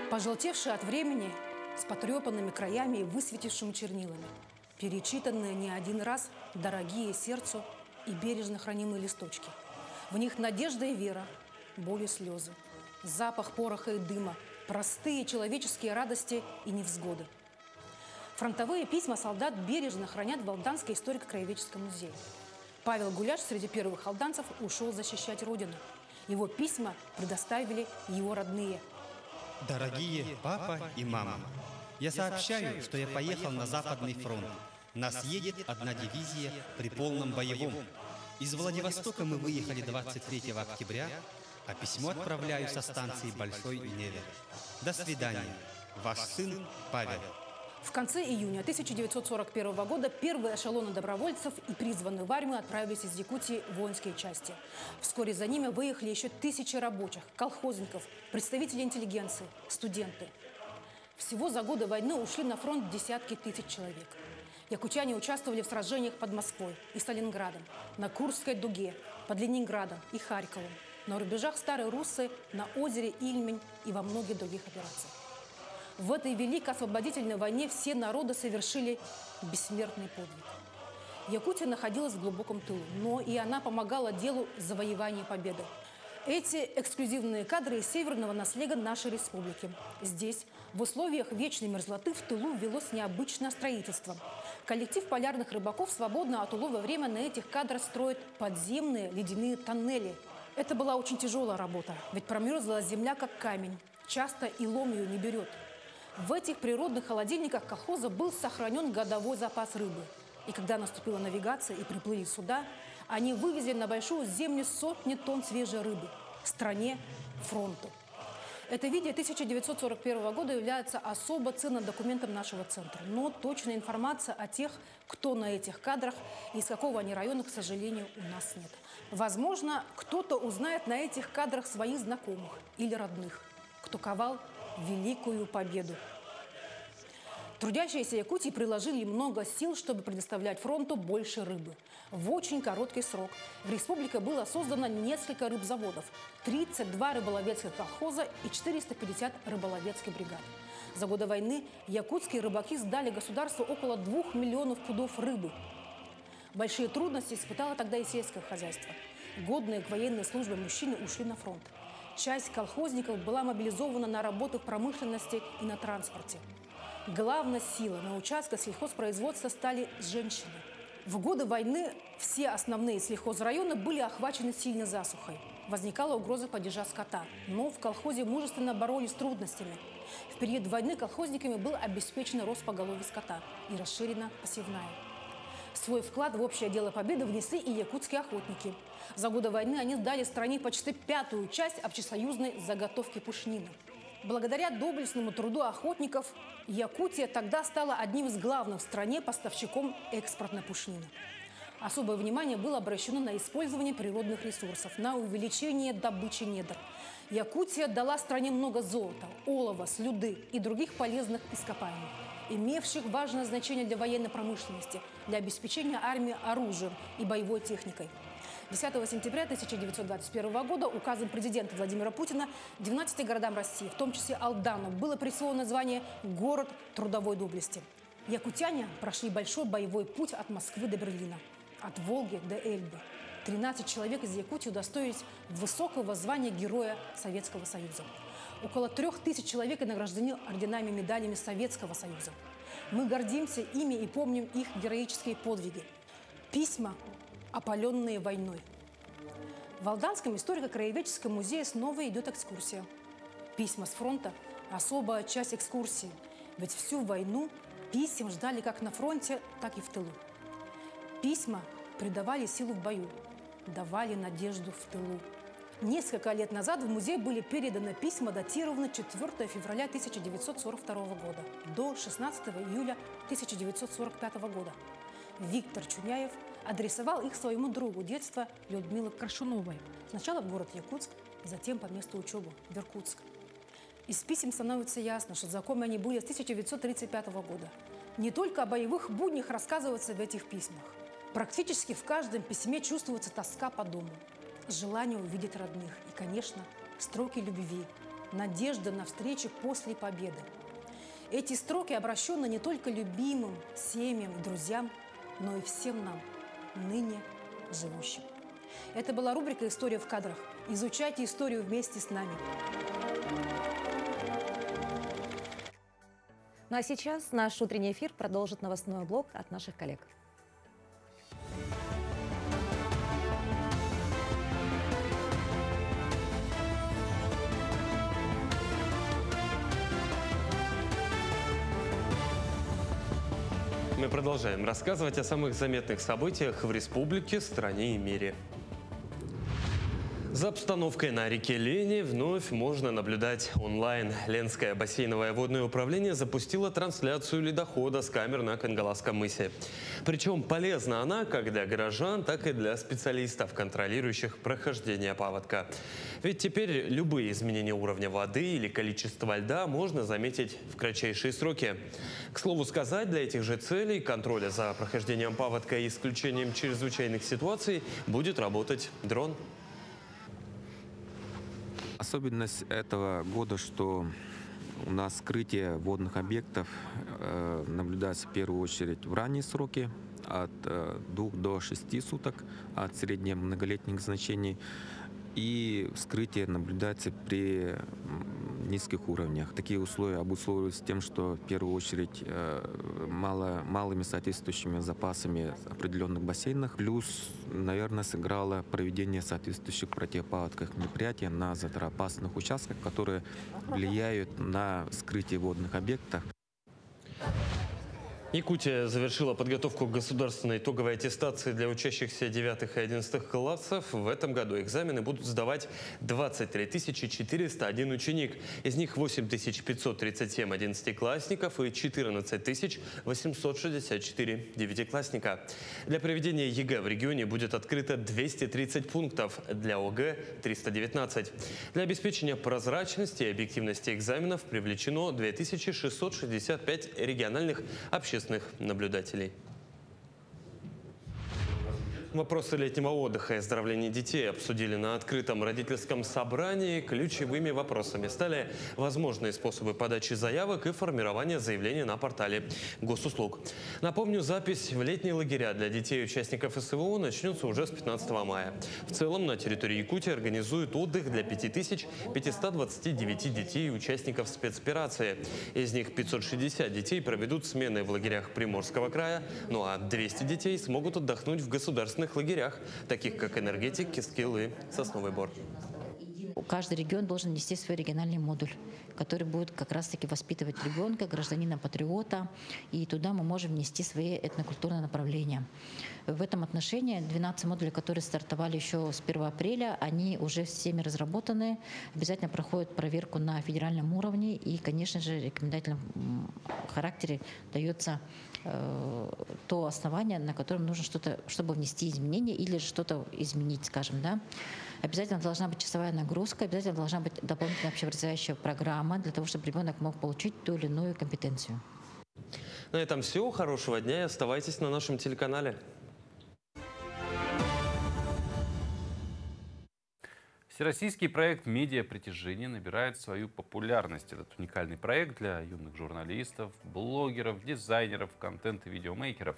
Пожелтевшие от времени, с потрепанными краями и высветившими чернилами, перечитанные не один раз дорогие сердцу и бережно хранимые листочки. В них надежда и вера, боль и слезы, запах пороха и дыма, простые человеческие радости и невзгоды. Фронтовые письма солдат бережно хранят в Алданском историко-краеведческом музее. Павел Гуляш среди первых алданцев ушел защищать родину. Его письма предоставили его родные. Дорогие папа и мама, я сообщаю, что я поехал на Западный фронт. Нас едет одна дивизия при полном боевом. Из Владивостока мы выехали 23 октября, а письмо отправляю со станции Большой Невер. До свидания. Ваш сын Павел. В конце июня 1941 года первые эшелоны добровольцев и призванных в армию отправились из Якутии в воинские части. Вскоре за ними выехали еще тысячи рабочих, колхозников, представителей интеллигенции, студенты. Всего за годы войны ушли на фронт десятки тысяч человек. Якутяне участвовали в сражениях под Москвой и Сталинградом, на Курской дуге, под Ленинградом и Харьковом, на рубежах Старой Руссы, на озере Ильмень и во многих других операциях. В этой великой освободительной войне все народы совершили бессмертный подвиг. Якутия находилась в глубоком тылу, но и она помогала делу завоевания победы. Эти эксклюзивные кадры из северного наследия нашей республики. Здесь, в условиях вечной мерзлоты, в тылу велось необычное строительство. Коллектив полярных рыбаков свободно от улова время на этих кадрах строит подземные ледяные тоннели, Это была очень тяжелая работа, ведь промерзла земля как камень. Часто и лом ее не берет. В этих природных холодильниках колхоза был сохранен годовой запас рыбы. И когда наступила навигация и приплыли суда, они вывезли на большую землю сотни тонн свежей рыбы стране, фронту. Это видео 1941 года является особо ценным документом нашего центра. Но точная информация о тех, кто на этих кадрах и из какого они района, к сожалению, у нас нет. Возможно, кто-то узнает на этих кадрах своих знакомых или родных, кто ковал великую победу. Трудящиеся Якутии приложили много сил, чтобы предоставлять фронту больше рыбы. В очень короткий срок в республике было создано несколько рыбзаводов, 32 рыболовецких колхоза и 450 рыболовецких бригад. За годы войны якутские рыбаки сдали государству около 2 миллионов пудов рыбы. Большие трудности испытало тогда и сельское хозяйство. Годные к военной службе мужчины ушли на фронт. Часть колхозников была мобилизована на работы в промышленности и на транспорте. Главной силой на участках сельхозпроизводства стали женщины. В годы войны все основные сельхозрайоны были охвачены сильной засухой. Возникала угроза падежа скота, но в колхозе мужественно боролись с трудностями. В период войны колхозниками был обеспечен рост поголовья скота и расширена посевная. Свой вклад в общее дело победы внесли и якутские охотники. За годы войны они дали стране почти 1/5 часть общесоюзной заготовки пушнины. Благодаря доблестному труду охотников Якутия тогда стала одним из главных в стране поставщиком экспортной пушнины. Особое внимание было обращено на использование природных ресурсов, на увеличение добычи недр. Якутия дала стране много золота, олова, слюды и других полезных ископаемых, имевших важное значение для военной промышленности, для обеспечения армии оружием и боевой техникой. 10 сентября 1921 года указом президента Владимира Путина 12 городам России, в том числе Алдану, было присвоено звание «Город трудовой доблести». Якутяне прошли большой боевой путь от Москвы до Берлина, от Волги до Эльбы. 13 человек из Якутии удостоились высокого звания Героя Советского Союза. Около 3000 человек награждены орденами и медалями Советского Союза. Мы гордимся ими и помним их героические подвиги. Письма, опаленные войной. В Алданском историко-краеведческом музее снова идет экскурсия. Письма с фронта – особая часть экскурсии. Ведь всю войну писем ждали как на фронте, так и в тылу. Письма придавали силу в бою, давали надежду в тылу. Несколько лет назад в музей были переданы письма, датированные 4 февраля 1942 года до 16 июля 1945 года. Виктор Чуняев адресовал их своему другу детства Людмиле Коршуновой. Сначала в город Якутск, затем по месту учебы в Иркутск. Из писем становится ясно, что знакомы они были с 1935 года. Не только о боевых буднях рассказывается в этих письмах. Практически в каждом письме чувствуется тоска по дому, желание увидеть родных и, конечно, строки любви, надежда на встречу после победы. Эти строки обращены не только любимым, семьям и друзьям, но и всем нам, ныне живущим. Это была рубрика «История в кадрах». Изучайте историю вместе с нами. Ну а сейчас наш утренний эфир продолжит новостной блок от наших коллег. Мы продолжаем рассказывать о самых заметных событиях в республике, стране и мире. За обстановкой на реке Лени вновь можно наблюдать онлайн. Ленское бассейновое водное управление запустило трансляцию ледохода с камер на Кангаласском мысе. Причем полезна она как для горожан, так и для специалистов, контролирующих прохождение паводка. Ведь теперь любые изменения уровня воды или количества льда можно заметить в кратчайшие сроки. К слову сказать, для этих же целей контроля за прохождением паводка и исключением чрезвычайных ситуаций будет работать дрон. Особенность этого года, что у нас скрытие водных объектов наблюдается в первую очередь в ранние сроки, от 2 до 6 суток, от средних многолетних значений. И вскрытие наблюдается при низких уровнях. Такие условия обусловились тем, что в первую очередь малыми соответствующими запасами определенных бассейнах, плюс, наверное, сыграло проведение соответствующих противопаводковых мероприятий на заторопасных участках, которые влияют на скрытие водных объектов. Якутия завершила подготовку к государственной итоговой аттестации для учащихся 9 и 11 классов. В этом году экзамены будут сдавать 23 401 ученик. Из них 8 537 одиннадцатиклассников и 14 864 девятиклассника. Для проведения ЕГЭ в регионе будет открыто 230 пунктов, для ОГЭ – 319. Для обеспечения прозрачности и объективности экзаменов привлечено 2665 региональных общественных наблюдателей. Вопросы летнего отдыха и оздоровления детей обсудили на открытом родительском собрании. Ключевыми вопросами стали возможные способы подачи заявок и формирования заявления на портале госуслуг. Напомню, запись в летние лагеря для детей и участников СВО начнется уже с 15 мая. В целом на территории Якутии организуют отдых для 5529 детей и участников спецоперации. Из них 560 детей проведут смены в лагерях Приморского края, ну а 200 детей смогут отдохнуть в государственных лагерях, таких как Энергетик, Кискил и Сосновый Бор. Каждый регион должен нести свой региональный модуль, который будет как раз-таки воспитывать ребенка, гражданина-патриота, и туда мы можем внести свои этнокультурные направления. В этом отношении 12 модулей, которые стартовали еще с 1 апреля, они уже всеми разработаны, обязательно проходят проверку на федеральном уровне, и, конечно же, в рекомендательном характере дается то основание, на котором нужно что-то, чтобы внести изменения или что-то изменить, скажем, да. Обязательно должна быть часовая нагрузка, обязательно должна быть дополнительная общеобразовательная программа для того, чтобы ребенок мог получить ту или иную компетенцию. На этом все. Хорошего дня и оставайтесь на нашем телеканале. Всероссийский проект «Медиа притяжение» набирает свою популярность. Этот уникальный проект для юных журналистов, блогеров, дизайнеров, контент- и видеомейкеров.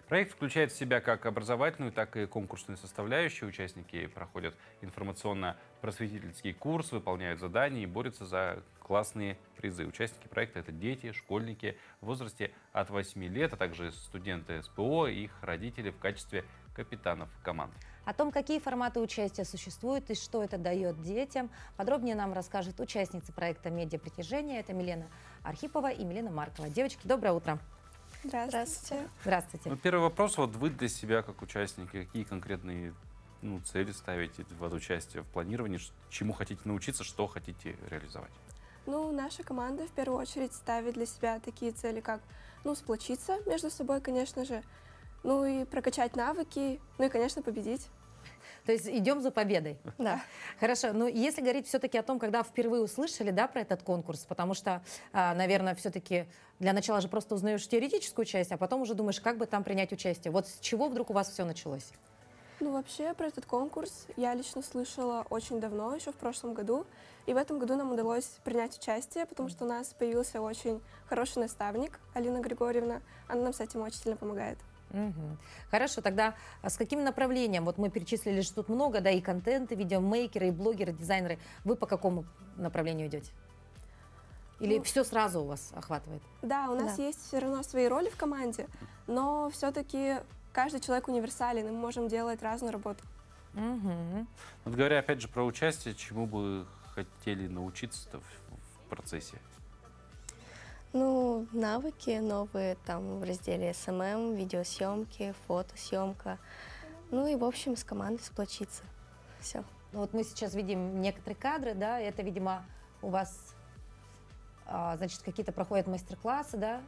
Проект включает в себя как образовательную, так и конкурсную составляющую. Участники проходят информационно-просветительский курс, выполняют задания и борются за классные призы. Участники проекта – это дети, школьники в возрасте от 8 лет, а также студенты СПО и их родители в качестве капитанов команд. О том, какие форматы участия существуют и что это дает детям, подробнее нам расскажут участницы проекта «Медиа притяжение». Это Милена Архипова и Милена Маркова. Девочки, доброе утро. Здравствуйте. Здравствуйте. Первый вопрос. Вот вы для себя, как участники, какие конкретные цели ставите в участие в планировании? Чему хотите научиться, что хотите реализовать? Наша команда в первую очередь ставит для себя такие цели, как сплочиться между собой, конечно же, и прокачать навыки, и, конечно, победить. То есть идем за победой. Да. Хорошо. Но если говорить все-таки о том, когда впервые услышали, да, про этот конкурс, потому что, наверное, все-таки для начала же просто узнаешь теоретическую часть, а потом уже думаешь, как бы там принять участие. Вот с чего вдруг у вас все началось? Вообще про этот конкурс я лично слышала очень давно, еще в прошлом году. И в этом году нам удалось принять участие, потому что у нас появился очень хороший наставник, Алина Григорьевна. Она нам с этим очень сильно помогает. Угу. Хорошо, тогда с каким направлением? Вот мы перечислили, что тут много, да, и контенты, видеомейкеры, и блогеры, дизайнеры. Вы по какому направлению идете? Или все сразу у вас охватывает? Да, у нас есть все равно свои роли в команде, но все-таки каждый человек универсален, и мы можем делать разную работу. Угу. Вот говоря опять же про участие, чему бы хотели научиться в процессе? Навыки новые там в разделе СММ, видеосъемки, фотосъемка. И, в общем, с командой сплочиться. Все. Вот мы сейчас видим некоторые кадры, да, это, видимо, у вас, значит, какие-то проходят мастер-классы, да?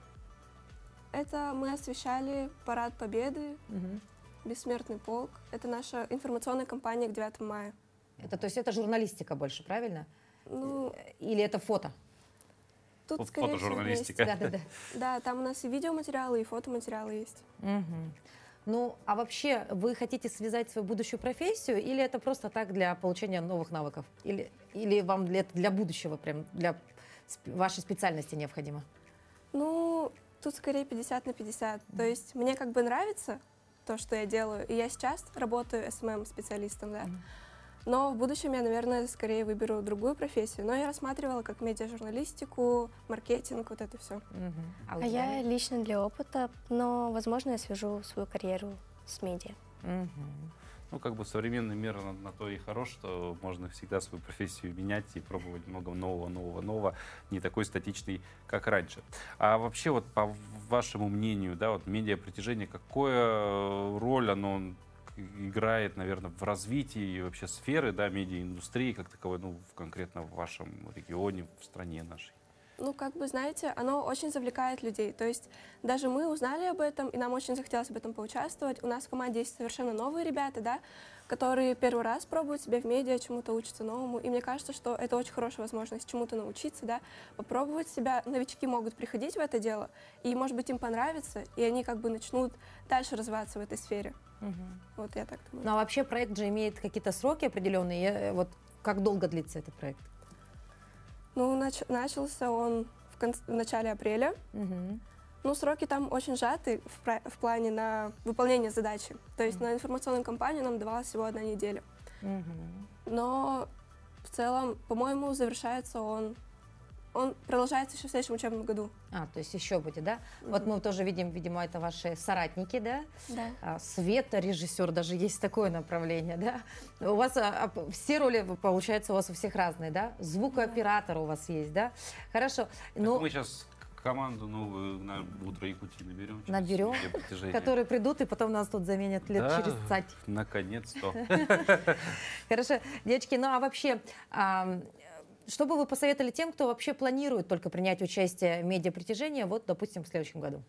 Это мы освещали Парад Победы, Бессмертный полк. Это наша информационная кампания к 9 мая. То есть это журналистика больше, правильно? Или это фото? Тут, скорее всего, фотожурналистика. Да, там у нас и видеоматериалы, и фотоматериалы есть. А вообще вы хотите связать свою будущую профессию, или это просто так для получения новых навыков? Или вам для будущего, прям для вашей специальности необходимо? Тут скорее 50 на 50. То есть мне как бы нравится то, что я делаю, и я сейчас работаю СММ-специалистом, да. Но в будущем я, наверное, скорее выберу другую профессию. Но я рассматривала как медиажурналистику, маркетинг, вот это все. А я лично для опыта, но, возможно, я свяжу свою карьеру с медиа. Ну, как бы современный мир на то и хорош, что можно всегда свою профессию менять и пробовать много нового, не такой статичный, как раньше. А вообще, вот по вашему мнению, да, вот медиапритяжение, какую роль оно играет, наверное, в развитии и вообще сферы, да, медиаиндустрии как таковой, ну, конкретно в вашем регионе, в стране нашей? Ну, как бы, знаете, оно очень завлекает людей. То есть даже мы узнали об этом, и нам очень захотелось об этом поучаствовать. У нас в команде есть совершенно новые ребята, да, которые первый раз пробуют себя в медиа, чему-то учатся новому. И мне кажется, что это очень хорошая возможность чему-то научиться, да, попробовать себя. Новички могут приходить в это дело, и, может быть, им понравится, и они как бы начнут дальше развиваться в этой сфере. Вот я так думаю. Ну, а вообще проект же имеет какие-то сроки определенные. Вот как долго длится этот проект? Ну, начался он в начале апреля. Ну, сроки там очень сжаты в плане на выполнение задачи. То есть на информационную кампанию нам давалась всего 1 неделя. Но в целом, по-моему, завершается он продолжается еще в следующем учебном году. То есть еще будет, да? Вот мы тоже видим, видимо, это ваши соратники, да? Да. Света, режиссер, даже есть такое направление, да? У вас все роли, получается, у вас у всех разные, да? Звукооператор у вас есть, да? Хорошо. Ну, мы сейчас команду новую на «Утро Якутии» наберем. Наберем, которые придут и потом нас тут заменят лет через 20. Наконец-то. Хорошо. Девочки, ну а вообще... Что бы вы посоветовали тем, кто вообще планирует только принять участие в медиапритяжении, вот, допустим, в следующем году?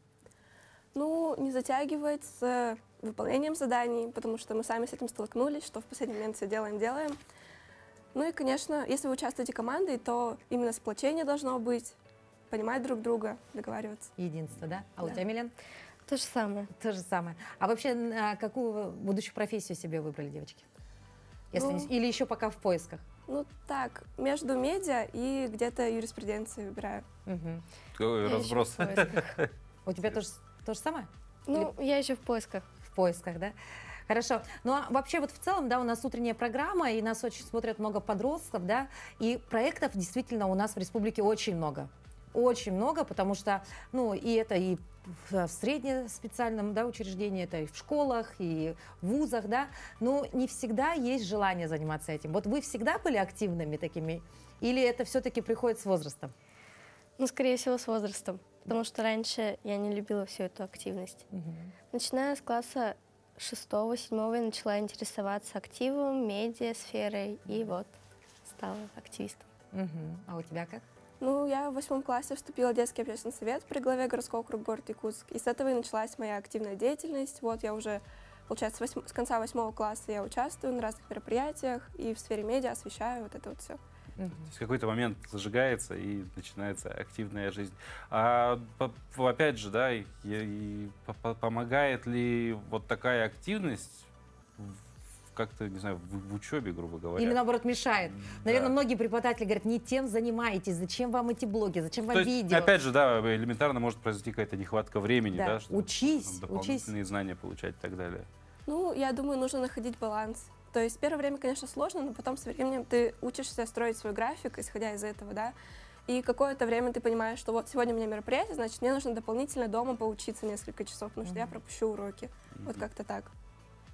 Ну, не затягивать с выполнением заданий, потому что мы сами с этим столкнулись, что в последний момент все делаем. Ну и, конечно, если вы участвуете командой, то именно сплочение должно быть, понимать друг друга, договариваться. Единство, да? А у тебя, Милен? То же самое. То же самое. А вообще, какую будущую профессию себе выбрали, девочки? Или еще пока в поисках? Ну так, между медиа и где-то юриспруденцией выбираю. Какой разброс. У тебя то же самое? Ну, я еще в поисках. В поисках, да? Хорошо. Ну, а вообще вот в целом, да, у нас утренняя программа, и нас очень смотрят много подростков, да, и проектов действительно у нас в республике очень много. Очень много, потому что, ну, и это и в среднеспециальном, да, учреждении, это и в школах, и в вузах, да, но не всегда есть желание заниматься этим. Вот вы всегда были активными такими, или это все-таки приходит с возрастом? Ну, скорее всего, с возрастом, потому что раньше я не любила всю эту активность. Начиная с класса 6-7 я начала интересоваться активом, медиа-сферой, и вот стала активистом. А у тебя как? Ну, я в 8 классе вступила в детский общественный совет при главе городского округа город Якутск. И с этого и началась моя активная деятельность. Вот я уже, получается, с конца 8 класса я участвую на разных мероприятиях и в сфере медиа освещаю вот это вот все. То есть в какой-то момент зажигается и начинается активная жизнь. А опять же, да, помогает ли вот такая активность как-то, не знаю, в учебе, грубо говоря? Или, наоборот, мешает. Наверное, многие преподаватели говорят, не тем занимаетесь, зачем вам эти блоги, зачем вам видео? Опять же, да, элементарно может произойти какая-то нехватка времени, да, чтобы учись, дополнительные знания получать и так далее. Ну, я думаю, нужно находить баланс. То есть первое время, конечно, сложно, но потом со временем ты учишься строить свой график, исходя из этого, да. И какое-то время ты понимаешь, что вот сегодня у меня мероприятие, значит, мне нужно дополнительно дома поучиться несколько часов, потому что я пропущу уроки. Вот как-то так.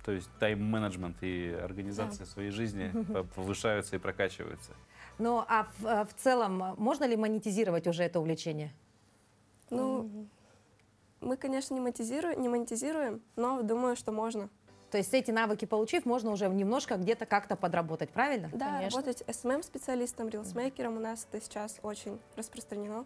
То есть тайм-менеджмент и организация своей жизни повышаются и прокачиваются. Ну, а в целом, можно ли монетизировать уже это увлечение? Ну, мы, конечно, не монетизируем, но думаю, что можно. То есть эти навыки получив, можно уже немножко где-то как-то подработать, правильно? Да, конечно. Работать SMM-специалистом, рилсмейкером у нас это сейчас очень распространено.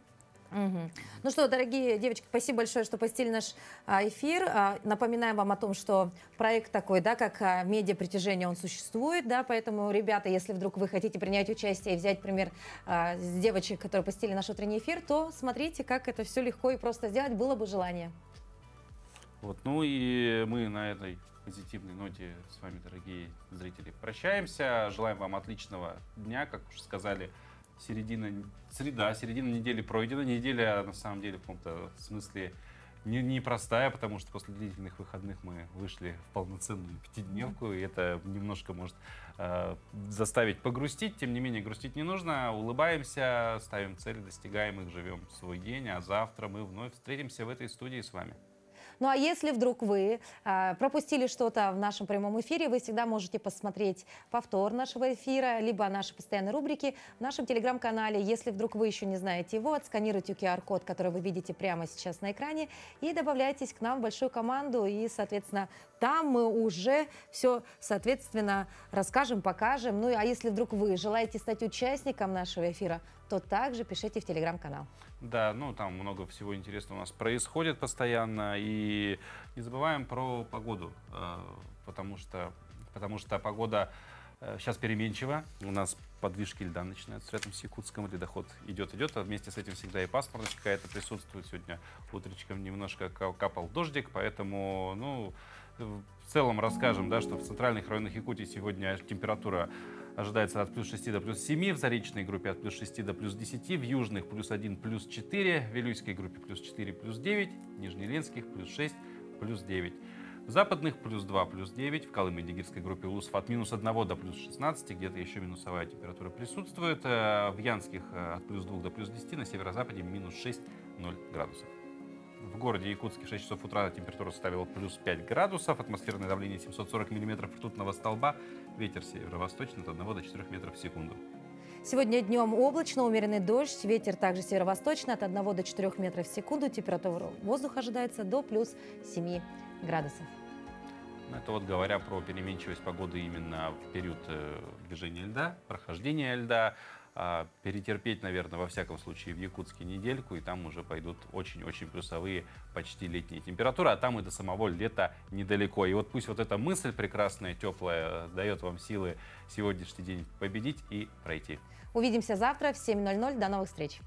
Ну что, дорогие девочки, спасибо большое, что посетили наш эфир. Напоминаем вам о том, что проект такой, да, как медиапритяжение, он существует, да, поэтому, ребята, если вдруг вы хотите принять участие и взять пример с девочек, которые посетили наш утренний эфир, то смотрите, как это все легко и просто сделать, было бы желание. Вот, ну и мы на этой позитивной ноте с вами, дорогие зрители, прощаемся. Желаем вам отличного дня, как уже сказали. Середина недели пройдена. Неделя, на самом деле, в каком-то смысле непростая, потому что после длительных выходных мы вышли в полноценную пятидневку, и это немножко может заставить погрустить. Тем не менее, грустить не нужно. Улыбаемся, ставим цели, достигаем их, живем свой день, а завтра мы вновь встретимся в этой студии с вами. Ну а если вдруг вы пропустили что-то в нашем прямом эфире, вы всегда можете посмотреть повтор нашего эфира, либо наши постоянные рубрики в нашем телеграм-канале. Если вдруг вы еще не знаете его, отсканируйте QR-код, который вы видите прямо сейчас на экране, и добавляйтесь к нам в большую команду. И, соответственно, там мы уже все, соответственно, расскажем, покажем. Ну а если вдруг вы желаете стать участником нашего эфира, то также пишите в телеграм-канал. Да, ну там много всего интересного у нас происходит постоянно. И не забываем про погоду, потому что погода сейчас переменчива. У нас подвижки льда начинаются рядом с Якутском, ледоход идет, а вместе с этим всегда и пасмурность какая-то присутствует. Сегодня утречком немножко капал дождик, поэтому, ну, в целом расскажем, да, что в центральных районах Якутии сегодня температура ожидается от плюс 6 до плюс 7, в Заречной группе от плюс 6 до плюс 10, в Южных плюс 1, плюс 4, в Вилюйской группе плюс 4, плюс 9, в Нижнеленских плюс 6, плюс 9. В Западных плюс 2, плюс 9, в Колыме-Дигирской группе Улусов от минус 1 до плюс 16, где-то еще минусовая температура присутствует, в Янских от плюс 2 до плюс 10, на северо-западе минус 6, 0 градусов. В городе Якутске в 6 часов утра температура составила плюс 5 градусов, атмосферное давление 740 миллиметров ртутного столба, ветер северо-восточный от 1 до 4 метров в секунду. Сегодня днем облачно, умеренный дождь, ветер также северо-восточный от 1 до 4 метров в секунду, температура воздуха ожидается до плюс 7 градусов. Это вот говоря про переменчивость погоды именно в период движения льда, прохождения льда. Перетерпеть, наверное, во всяком случае в Якутске недельку, и там уже пойдут очень-очень плюсовые, почти летние температуры, а там и до самого лета недалеко. И вот пусть вот эта мысль прекрасная, теплая, дает вам силы сегодняшний день победить и пройти. Увидимся завтра в 7:00. До новых встреч!